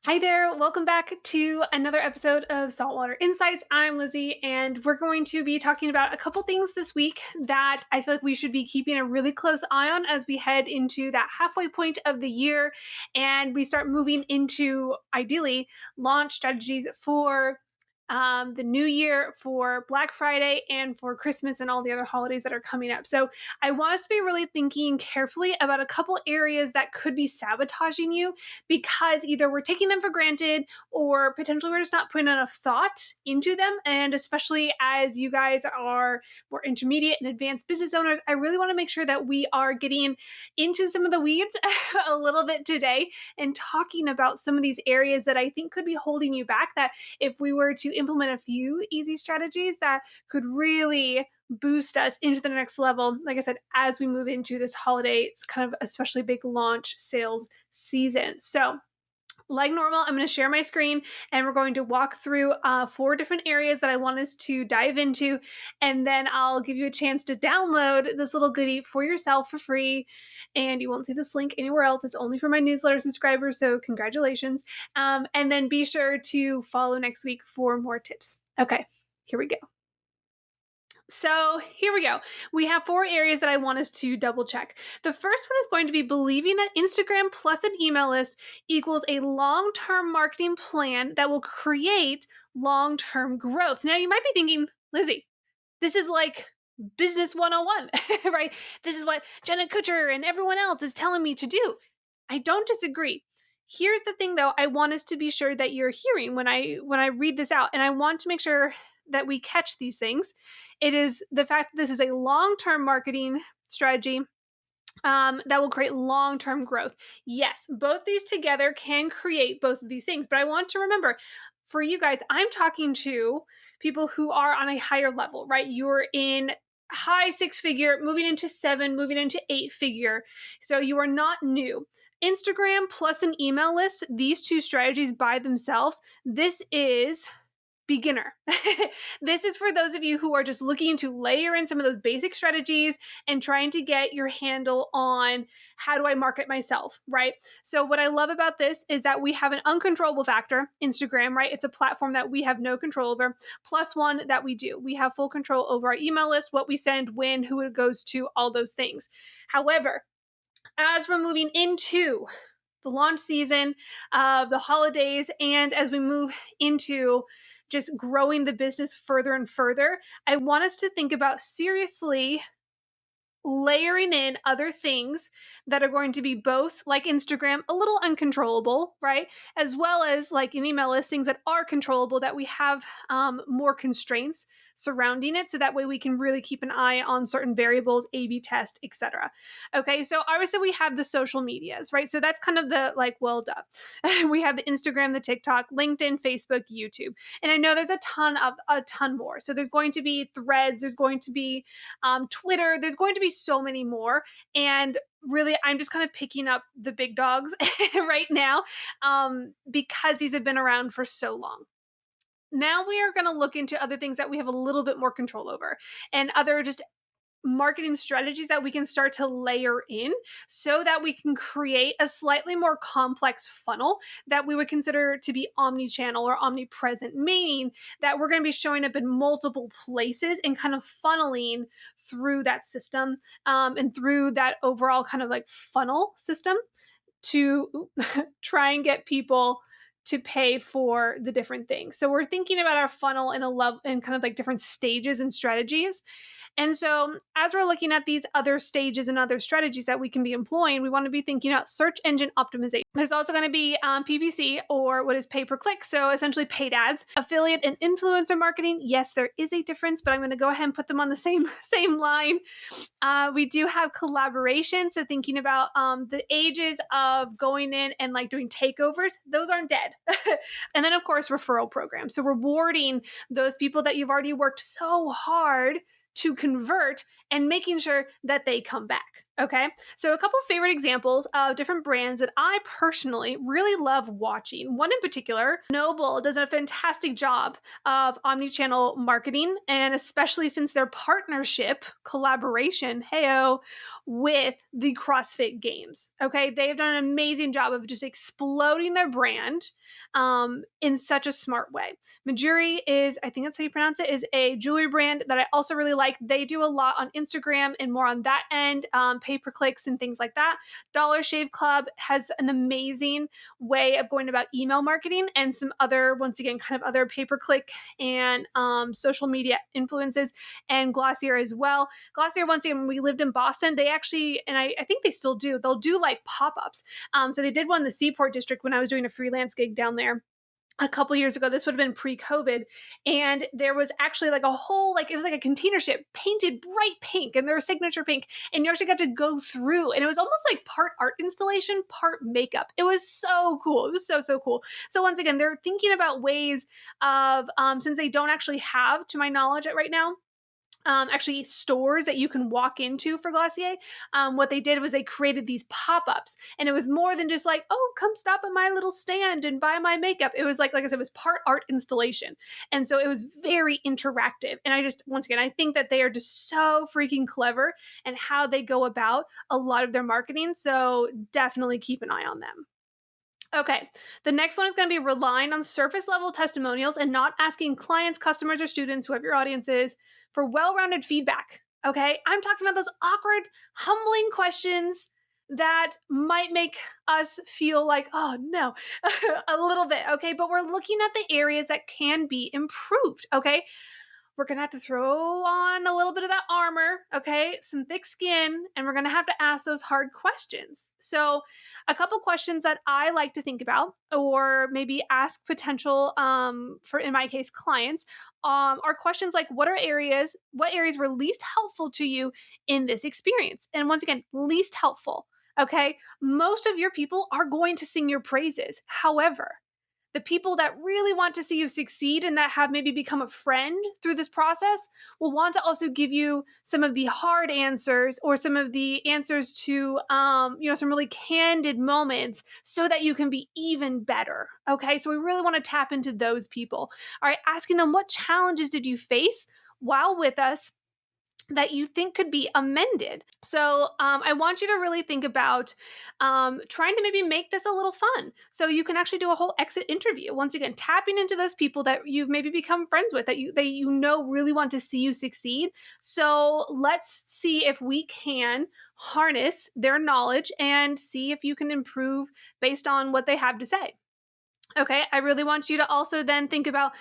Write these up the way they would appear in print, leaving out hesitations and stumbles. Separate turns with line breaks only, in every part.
Hi there. Welcome back to another episode of Saltwater Insights. I'm Lizzy, and we're going to be talking about a couple things this week that I feel like we should be keeping a really close eye on as we head into that halfway point of the year and we start moving into, ideally, launch strategies for the new year, for Black Friday, and for Christmas and all the other holidays that are coming up. So I want us to be really thinking carefully about a couple areas that could be sabotaging you because either we're taking them for granted or potentially we're just not putting enough thought into them. And especially as you guys are more intermediate and advanced business owners, I really want to make sure that we are getting into some of the weeds a little bit today and talking about some of these areas that I think could be holding you back. That if we were to implement a few easy strategies that could really boost us into the next level, like I said, as we move into this holiday, it's kind of especially big launch sales season. So, like normal, I'm going to share my screen and we're going to walk through four different areas that I want us to dive into. And then I'll give you a chance to download this little goodie for yourself for free. And you won't see this link anywhere else. It's only for my newsletter subscribers. So, congratulations. And then be sure to follow next week for more tips. Okay, here we go. So here we go. We have four areas that I want us to double check. The first one is going to be believing that Instagram plus an email list equals a long term marketing plan that will create long term growth. Now, you might be thinking, Lizzy, this is like business 101, right? This is what Jenna Kutcher and everyone else is telling me to do. I don't disagree. Here's the thing though, I want us to be sure that you're hearing when I read this out, and I want to make sure that we catch these things. It is the fact that this is a long-term marketing strategy that will create long-term growth. Yes, both these together can create both of these things, but I want to remember for you guys, I'm talking to people who are on a higher level, right? You're in high six figure, moving into seven, moving into eight figure. So you are not new. Instagram plus an email list, these two strategies by themselves, this is beginner. This is for those of you who are just looking to layer in some of those basic strategies and trying to get your handle on how do I market myself, right? So, what I love about this is that we have an uncontrollable factor, Instagram, right? It's a platform that we have no control over, plus one that we do. We have full control over our email list, what we send, when, who it goes to, all those things. However, as we're moving into the launch season, the holidays, and as we move into just growing the business further and further, I want us to think about seriously layering in other things that are going to be both like Instagram, a little uncontrollable, right? As well as like an email list, things that are controllable that we have more constraints surrounding it. So that way we can really keep an eye on certain variables, A B test, etc. Okay. So obviously we have the social medias, right? So that's kind of the like, well, duh. We have the Instagram, the TikTok, LinkedIn, Facebook, YouTube. And I know there's a ton more. So there's going to be threads, there's going to be Twitter. There's going to be so many more. And really, I'm just kind of picking up the big dogs right now because these have been around for so long. Now we are going to look into other things that we have a little bit more control over and other just marketing strategies that we can start to layer in so that we can create a slightly more complex funnel that we would consider to be omni-channel or omnipresent, meaning that we're going to be showing up in multiple places and kind of funneling through that system and through that overall kind of like funnel system to try and get people to pay for the different things. So we're thinking about our funnel in a level in kind of like different stages and strategies. And so, as we're looking at these other stages and other strategies that we can be employing, we want to be thinking about search engine optimization. There's also going to be PPC, or what is pay per click. So, essentially, paid ads, affiliate and influencer marketing. Yes, there is a difference, but I'm going to go ahead and put them on the same line. We do have collaboration. So, thinking about the ages of going in and like doing takeovers, those aren't dead. And then, of course, referral programs. So, rewarding those people that you've already worked so hard to convert and making sure that they come back. Okay. So, a couple favorite examples of different brands that I personally really love watching. One in particular, Noble, does a fantastic job of omni-channel marketing, and especially since their partnership collaboration, heyo, with the CrossFit Games. Okay. They've done an amazing job of just exploding their brand in such a smart way. Majuri is, I think that's how you pronounce it, is a jewelry brand that I also really like. They do a lot on Instagram and more on that end, pay per clicks and things like that. Dollar Shave Club has an amazing way of going about email marketing and some other, once again, kind of other pay per click and social media influences, and Glossier as well. Glossier, once again, when we lived in Boston, they actually, and I think they still do, they'll do like pop ups. So they did one in the Seaport District when I was doing a freelance gig down there a couple years ago. This would have been pre-COVID, and there was actually like a whole, like, it was like a container ship painted bright pink, and their signature pink, and you actually got to go through, and it was almost like part art installation, part makeup. It was so cool. It was so cool. So once again, they're thinking about ways of, since they don't actually have, to my knowledge right now, actually stores that you can walk into for Glossier. What they did was they created these pop-ups, and it was more than just like, oh, come stop at my little stand and buy my makeup. It was like I said, it was part art installation, and so it was very interactive. And I just, once again, I think that they are just so freaking clever and how they go about a lot of their marketing. So definitely keep an eye on them. Okay, the next one is going to be relying on surface level testimonials and not asking clients, customers, or students, whoever your audience is, for well rounded feedback. Okay, I'm talking about those awkward, humbling questions that might make us feel like, oh no, a little bit. Okay, but we're looking at the areas that can be improved. Okay, we're going to have to throw on a little bit of that armor, okay, some thick skin, and we're going to have to ask those hard questions. So, a couple questions that I like to think about, or maybe ask potential, for, in my case, clients, are questions like, what areas were least helpful to you in this experience? And once again, least helpful. Okay, most of your people are going to sing your praises. However, the people that really want to see you succeed and that have maybe become a friend through this process will want to also give you some of the hard answers, or some of the answers to, some really candid moments, so that you can be even better. Okay, so we really want to tap into those people. All right, asking them, what challenges did you face while with us that you think could be amended? So I want you to really think about trying to maybe make this a little fun. So you can actually do a whole exit interview. Once again, tapping into those people that you've maybe become friends with, that you know really want to see you succeed. So let's see if we can harness their knowledge and see if you can improve based on what they have to say. Okay, I really want you to also then think about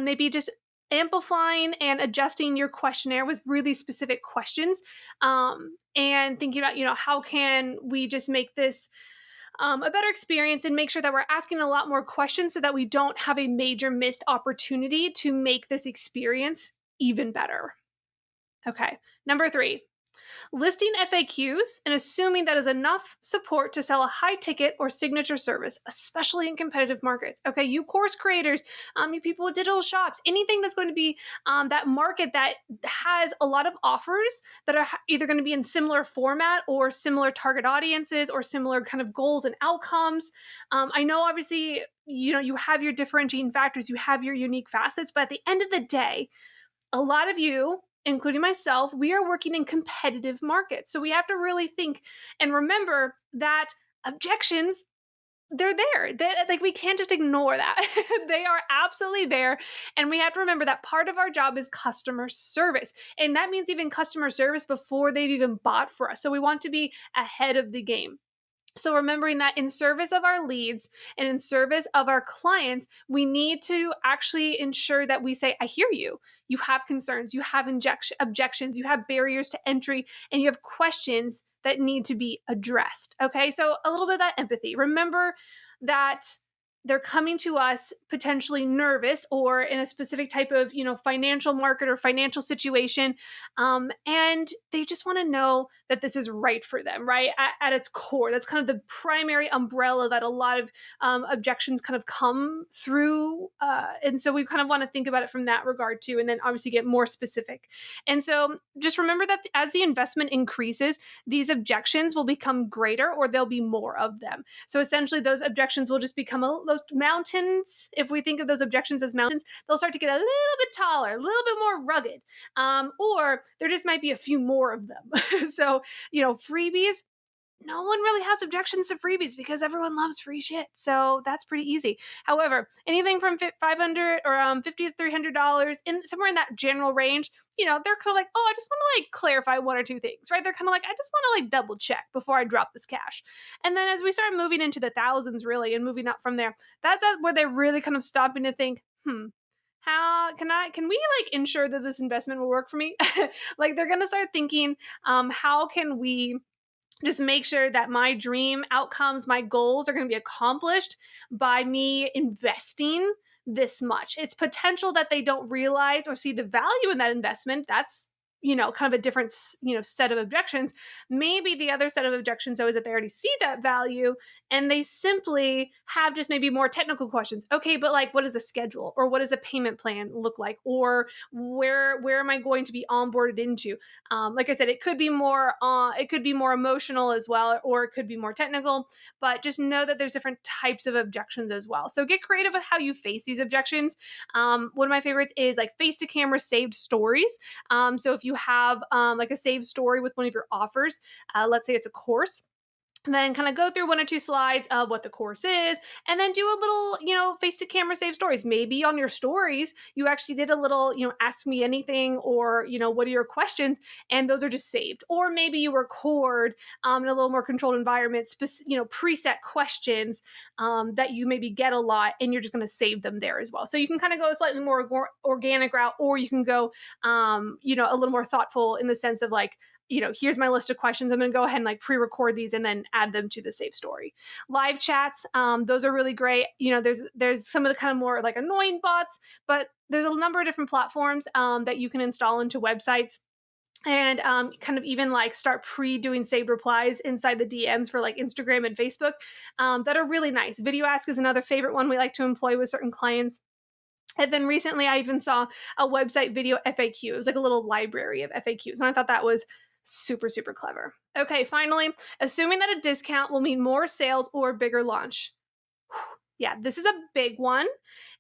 maybe just amplifying and adjusting your questionnaire with really specific questions, and thinking about, how can we just make this a better experience, and make sure that we're asking a lot more questions so that we don't have a major missed opportunity to make this experience even better. Okay, number three, listing FAQs and assuming that is enough support to sell a high ticket or signature service, especially in competitive markets. Okay, you course creators, you people with digital shops, anything that's going to be that market that has a lot of offers that are either going to be in similar format, or similar target audiences, or similar kind of goals and outcomes. I know, obviously, you have your differentiating factors, you have your unique facets, but at the end of the day, a lot of you, including myself, we are working in competitive markets. So we have to really think and remember that objections, they're there. Like, we can't just ignore that. They are absolutely there. And we have to remember that part of our job is customer service. And that means even customer service before they've even bought for us. So we want to be ahead of the game. So, remembering that in service of our leads and in service of our clients, we need to actually ensure that we say, I hear you. You have concerns, you have objections, you have barriers to entry, and you have questions that need to be addressed. Okay. So, a little bit of that empathy. Remember that they're coming to us potentially nervous or in a specific type of financial market or financial situation, and they just want to know that this is right for them, right, at its core. That's kind of the primary umbrella that a lot of objections kind of come through, and so we kind of want to think about it from that regard too, and then obviously get more specific. And so just remember that as the investment increases, these objections will become greater, or there'll be more of them. So essentially, those objections will just become those mountains. If we think of those objections as mountains, they'll start to get a little bit taller, a little bit more rugged, or there just might be a few more of them. So, freebies, no one really has objections to freebies because everyone loves free shit. So that's pretty easy. However, anything from 500 or 50 to $300 in somewhere in that general range, they're kind of like, oh, I just want to like clarify one or two things, right? They're kind of like, I just want to like double check before I drop this cash. And then as we start moving into the thousands, really, and moving up from there, that's where they're really kind of stopping to think, how can we like ensure that this investment will work for me? Like they're gonna start thinking, how can we just make sure that my dream outcomes, my goals are going to be accomplished by me investing this much. It's potential that they don't realize or see the value in that investment. That's kind of a different set of objections. Maybe the other set of objections though is that they already see that value and they simply have just maybe more technical questions. Okay, but like what is the schedule, or what does the payment plan look like, or where am I going to be onboarded into? Like I said, it could be more emotional as well, or it could be more technical. But just know that there's different types of objections as well. So get creative with how you face these objections. One of my favorites is like face to camera saved stories. So if you have like a saved story with one of your offers, let's say it's a course, then kind of go through one or two slides of what the course is, and then do a little face to camera save stories. Maybe on your stories you actually did a little ask me anything, or what are your questions, and those are just saved. Or maybe you record in a little more controlled environment, preset questions that you maybe get a lot, and you're just going to save them there as well. So you can kind of go a slightly more organic route, or you can go a little more thoughtful in the sense of like, here's my list of questions. I'm going to go ahead and like pre-record these and then add them to the save story. Live chats, those are really great. There's some of the kind of more like annoying bots, but there's a number of different platforms that you can install into websites, and kind of even like start pre-doing saved replies inside the DMs for like Instagram and Facebook, that are really nice. Video Ask is another favorite one we like to employ with certain clients. And then recently, I even saw a website video FAQ. It was like a little library of FAQs. And I thought that was super, super clever. Okay, finally, assuming that a discount will mean more sales or bigger launch. Yeah, this is a big one.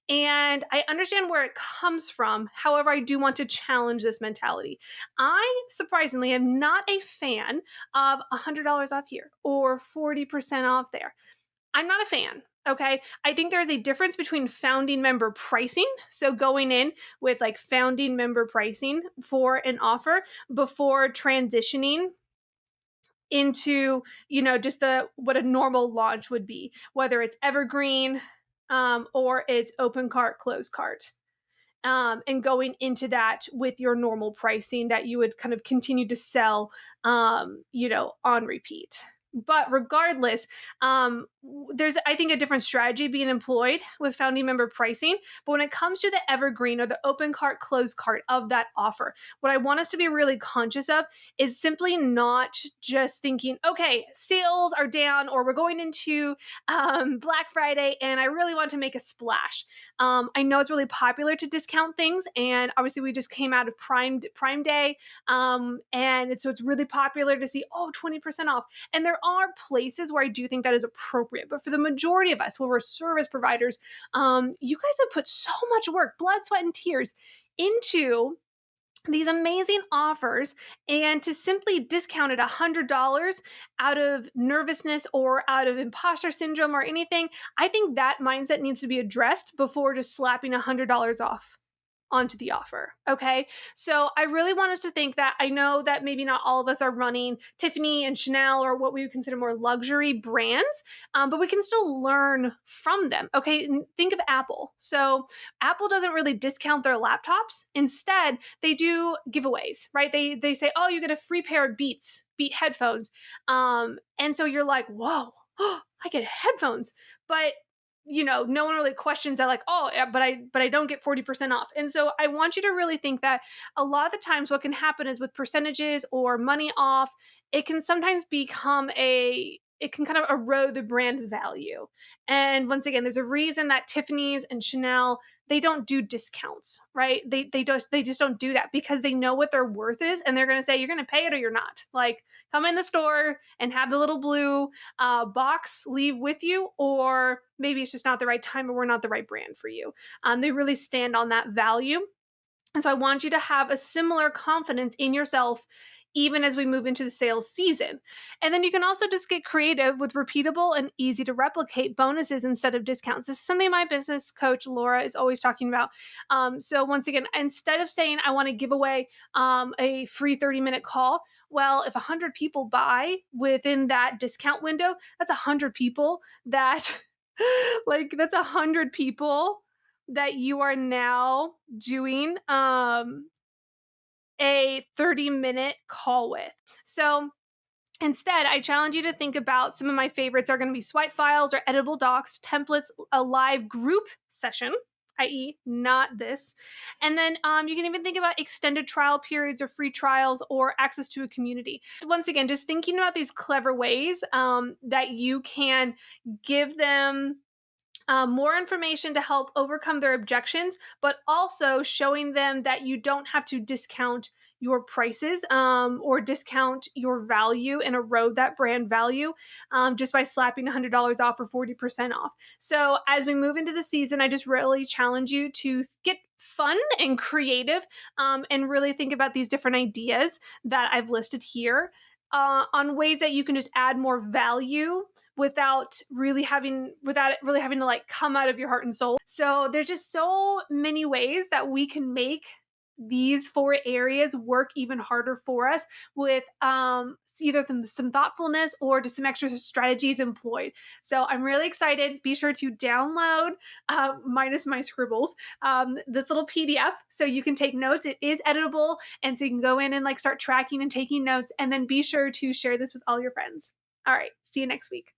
And I understand where it comes from. However, I do want to challenge this mentality. I surprisingly am not a fan of $100 off here or 40% off there. I'm not a fan. Okay. I think there is a difference between founding member pricing. So going in with like founding member pricing for an offer before transitioning into, just what a normal launch would be, whether it's evergreen, or it's open cart, closed cart, and going into that with your normal pricing that you would kind of continue to sell, on repeat. But regardless, there's, I think, a different strategy being employed with founding member pricing. But when it comes to the evergreen or the open cart, closed cart of that offer, what I want us to be really conscious of is simply not just thinking, okay, sales are down, or we're going into Black Friday and I really want to make a splash. I know it's really popular to discount things, and obviously we just came out of Prime Day, so it's really popular to see 20% off. And there are places where I do think that is appropriate, but for the majority of us, when we're service providers, you guys have put so much work, blood, sweat, and tears into these amazing offers, and to simply discount it $100 out of nervousness or out of imposter syndrome or anything, I think that mindset needs to be addressed before just slapping $100 off onto the offer. Okay. So I really want us to think that, I know that maybe not all of us are running Tiffany and Chanel or what we would consider more luxury brands, but we can still learn from them. Okay. Think of Apple. So Apple doesn't really discount their laptops. Instead, they do giveaways, right? They say, oh, you get a free pair of Beat headphones. And so you're like, whoa, I get headphones. But no one really questions that, like, oh yeah, but I don't get 40% off. And so I want you to really think that a lot of the times what can happen is with percentages or money off, it can sometimes become a it can kind of erode the brand value. And once again, there's a reason that Tiffany's and Chanel, they don't do discounts, right? They just don't do that because they know what their worth is, and they're going to say you're going to pay it or you're not. Like, come in the store and have the little blue box leave with you, or maybe it's just not the right time or we're not the right brand for you. They really stand on that value. And so I want you to have a similar confidence in yourself even as we move into the sales season. And then you can also just get creative with repeatable and easy to replicate bonuses instead of discounts. This is something my business coach, Laura, is always talking about. So, once again, instead of saying, I want to give away a free 30-minute call, well, if 100 people buy within that discount window, that's 100 people that, like, that's 100 people that you are now doing a 30-minute call with. So instead, I challenge you to think about some of my favorites are going to be swipe files or editable docs, templates, a live group session, i.e., not this. And then you can even think about extended trial periods or free trials or access to a community. So once again, just thinking about these clever ways that you can give them more information to help overcome their objections, but also showing them that you don't have to discount your prices or discount your value and erode that brand value just by slapping $100 off or 40% off. So, as we move into the season, I just really challenge you to get fun and creative and really think about these different ideas that I've listed here on ways that you can just add more value without it really having to like come out of your heart and soul. So there's just so many ways that we can make these four areas work even harder for us with either some thoughtfulness or just some extra strategies employed. So I'm really excited. Be sure to download, minus my scribbles, this little PDF so you can take notes. It is editable, and so you can go in and like start tracking and taking notes. And then be sure to share this with all your friends. All right, see you next week.